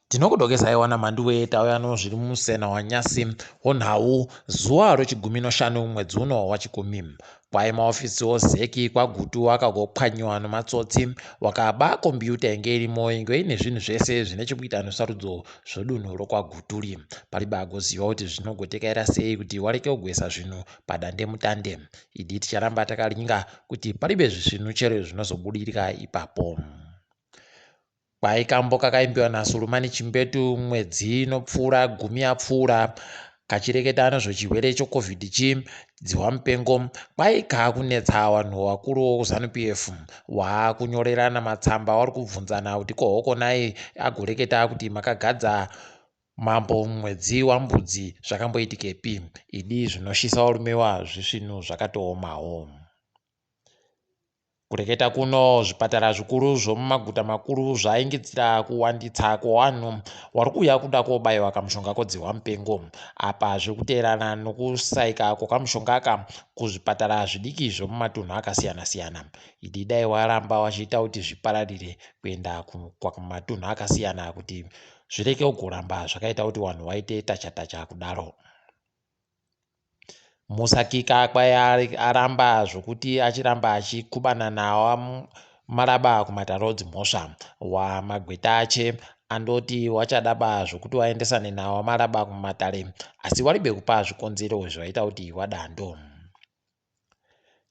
Tinokudokesaiwa naMhanduwe tauya zviri musena wanyasi woNhau zuva rechigumi noshanu mwedzi uno waChikumi. Kwai maofisi ozeki kwagutu akagopwanyiwa nematsotsi wakaba kompiyuta inge irimo inge ine zvinhu zvese zvine chekuita nesarudzo zvodunhu rokwaguturi. Paribagoziva kuti zvinogotekaira sei kuti wareke kugwesa zvinhu padande mutande. Idi ticharamba takalinga kuti paribe zvinhu chero zvinozobudirira ipapo. Kwai kambo kakaimbiwa naSulumani Chimbetu mwedzi inopfuura gumi yapfuura kachireketa nezvechirwere cheCOVID dzihwamupengo. Kwai kakunetsa vanhu vakuru Zanu-PF waakunyorerana matsamba vari kubvunzana kuti kohoko nai agoreketa kuti makagadza mambo mwedzi wambudzi zvakamboitikepi. Idi zvinoshisa varumewa zvisvinhu zvakatoomawo. Kureketa kuno zvipatara zvikuru zvomumaguta makuru zvaingidzira kuwanditsa kwevanhu vari kuuya kuda kobayiwa kamushonga kodzihwamupengo. Apa zviri kuteerana nokusaika kwakamushongaka kuzvipatara zvidiki zvomumatunhu akasiyana-siyana. Idi dai waramba wachiita kuti zvipararire kuenda kumatunhu akasiyana kuti zvireke kugoramba zvakaita kuti vanhu vaite tacha-tacha kudaro. Musakika kwai aramba zvokuti achiramba achikubana nawo maraba kumataro dzimhosva. Wamagweta ache andoti wachadaba zvokuti waendesane nawo maraba kumatare asi waribe kupa zvikonzero zvaita kuti wadando.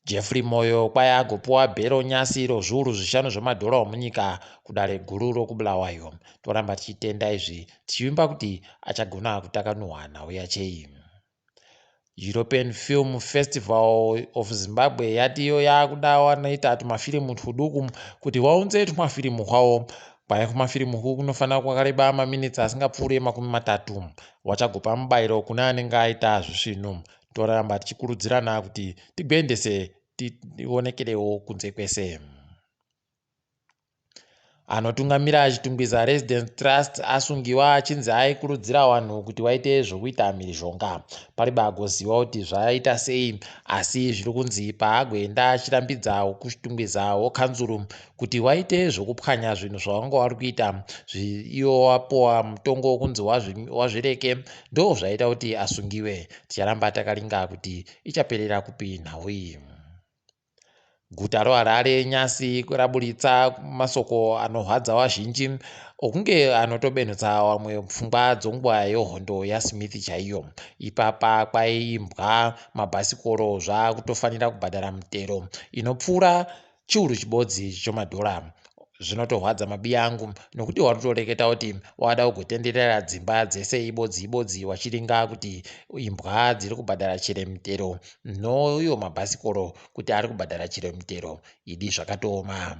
Jeffrey Moyo kwai agopuwa bhero nyasi rozviuru zvishanu zvemadhora munyika kudare guru rokubulawayo. Toramba tichitenda izvi tichivimba kuti achagona kutakanurwa nhau yacheyi. European Film Festival of Zimbabwe yatiyo yakuda wanoita tumafirimu tuduku kuti waunze tumafirimu hwavo. Kwai kumafirimu uku kunofanira kwakareba maminitsi asingapfuure 30. Wachagopa mubayiro kune anenge aita zvisvinhu. Toramba tichikurudzirana kuti tigoendese tionekerewo kunze kwese. Anotungamira achitungwiza Residence Trust asungiwa achinzi aikurudzira vanhu kuti vaite zvokuita mhirizhonga. Paribagoziva kuti zvaita sei asi zviri kunzi paagoenda achirambidza wokutungwiza Kanzuru kuti waite zvokupwanya zvinhu zvavanga vari kuita iyo wapowa mutongo wokunzi wazvireke ndo zvaita kuti asungiwe. Ticharamba takalinga kuti ichaperera kupi nhau iyi. Guta roHarare nyasi raburitsa masoko anorwadza vazhinji okunge anotobenutsa vamwe pfungwa dzonguva yehondo yaSmith chaiyo. Ipapa kwaimbwa mabhasikoro zvakutofanira kubhadhara mitero inopfuura chiuru chibodzi chomadhora. Zvinotorwadza mabiya angu nokuti watoreketa kuti wada kugotenderera dzimba dzese ibodzi wachiringa kuti imbwa dziri kubhadhara chere mitero noyo mabhasikoro kuti ari kubhadhara chere mitero. Idi zvakatooma.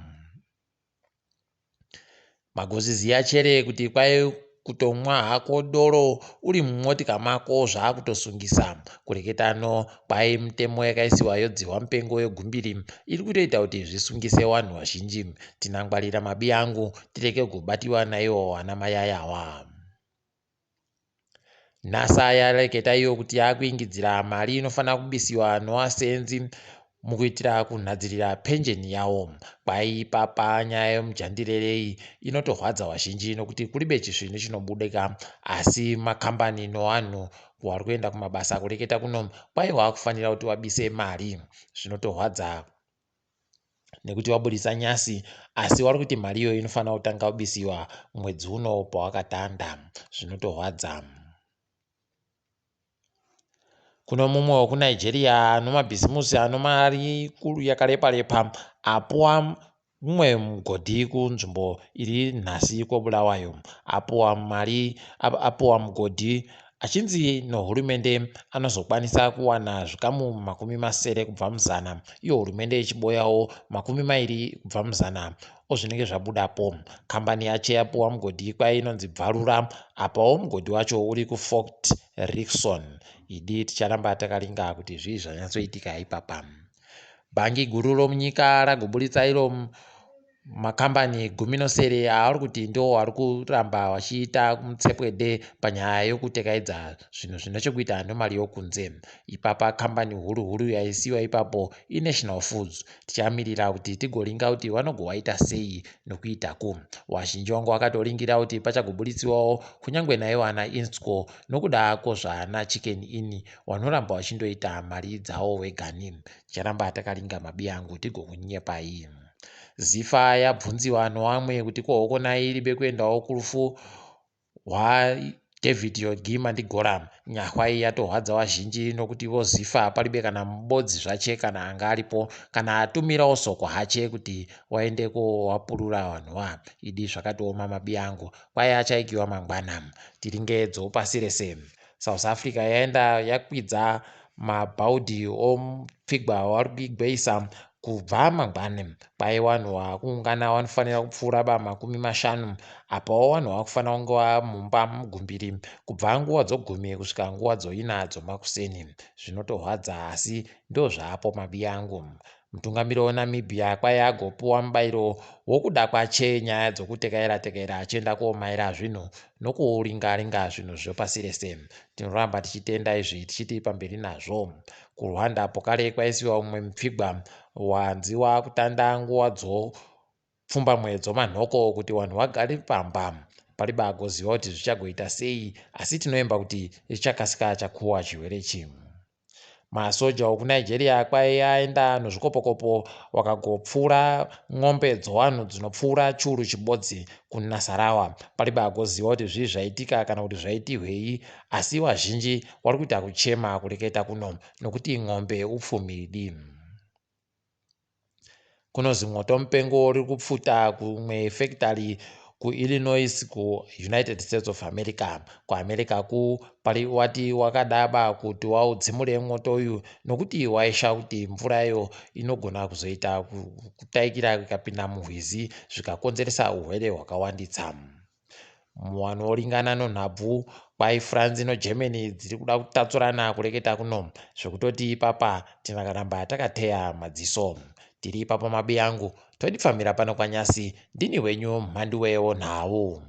Magoziziya chere kuti kwai kutomwa hako doro uri mumotika mako zvakutosungisa. Kureketa no kwai mitemo yakaisiwa yodzihwamupengo yegumbiri iri kutoita kuti zvisungise vanhu vazhinji. Tinangwarira mabiya angu tireke kubatiwa naivo vana mayayawa. NASA yareketa iyo kuti yakuingidzira mari inofanira kubisiwa novasenzi mukuitira kunhadzirira penjeni yavo. Kwai papa nyaya yemujandirerei inotorwadza vazhinji nokuti kuribe chisvinhu chinobudika asi makambani nevanhu vari kuenda kumabasa kureketa kuno kwai wakufanira kuti wabise mari. Zvinotorwadza nekuti wabudisa nyasi asi wari kuti mari iyo inofanira kutanga kubisiwa mwedzi uno pawakatanda. Zvinotorwadza. Kuno mumwe wekuNigeria anomabhizimusi ano mari yakarepa-repa apuwa mumwe mugodhi kunzvimbo iri nhasi kwobulawayo. Apuwa mugodhi achinzi nehurumende anozokwanisa kuwana zvikamu 80 kubva muzana. Iyo hurumende yechiboyawo 20 kubva muzana ozvinenge zvabudapo. Kambani yacho yapuwa mugodhi kwai inonzi bvarura apawo mugodhi wacho uri kuFort Rickson. Idi ticharamba takalinga kuti zvii zvanyatsoitika ipapa. Bhangi guru romunyika ragoburitsa iro makambani gumi nosere ari kuti ndo ari kuramba vachiita mutsepwede panyaya yokutekedza zvinhu zvinochekuita nemari yokunze. Ipapa kambani huru yaisiwa ipapo iNational Foods. Tichamirira kuti tigoringa kuti vanogowaita sei nokuitaku. Vazhinji vangu vakatoringira kuti pachagobuditsiwawo kunyange naiwana Insco nokudako zvana Chicken Inn vanoramba vachindoita mari dzavo vegani. Ticharamba takaringa mabiyangu tigokunyepai. Zifa yabvunziwa nevamwe kuti kohokona iri bekuendawo kurufu David Yogi Mandigora. Nyahwa iyi yatorwadza vazhinji nokuti vozifa paribe kana mubodzi zvache kana anga aripo kana atumirawo soko hache kuti waende kovapurura vanhuva. Idi zvakatooma mabiyangu kwai achaikiwa mangwana. Tiringedzo pasi rese. South Africa yaenda yakwidza mabhaudhi omupfigwa vari kuigweisa kubva mangwane. Kwai vanhu vakuungana vanofanira kupfuura ba50 apawo vanhu vakufanira kunge vamumba mugumbiri kubva nguva dzogumi kusvika nguva dzo4 dzomakuseni. Zvinotorwadza asi ndo zvaapo mabiyangu. Mutungamiri weNamibia kwai agopuwa mubayiro wokuda kwache nyaya dzokutekeira achienda komaira zvinhu nokuringa zvinhu zvepasi rese. Tinoramba tichitenda izvi tichiti pamberi nazvo. KuRwanda pokare kwaisiwa umwe mupfigwa wanziwa kutanda nguva dzopfumbamwe dzomanhoko kuti vanhu vagare pamba. Paribe agoziva kuti zvichagoita sei asi tinoemba kuti zvichakasika chakuwa chirwere ichi. Masoja okuNigeria kwai aenda nozvikopokopo wakagopfuura ng'ombe dzovanhu dzinopfuura churu chibodzi kuNasarawa. Paribe agoziva kuti zvii zvaitika kana kuti zvaitirwei asi vazhinji vari kuita kuchema kureketa kuno nokuti ng'ombe upfumi. Kunozi mwoto mupengo uri kupfuta kumwe factory kuIllinois kuUnited States of America. KuAmerica pari wati wakadaba kuti waudzimure mwoto uyu nokuti waisha kuti mvurayo inogona kuzoita kutaikira ikapinda murwizi zvikakonzeresa urwere hwakawandisa. Vanoringana nonhabvu kwai France noGermany dziri kuda kutatsurana kureketa kuno zvekutoti ipapa tinakaramba takateya madziso. Tiri ipapo mabiyangu todifamira pano kwanyasi. Ndini wenyu mhanduwe WeNhau.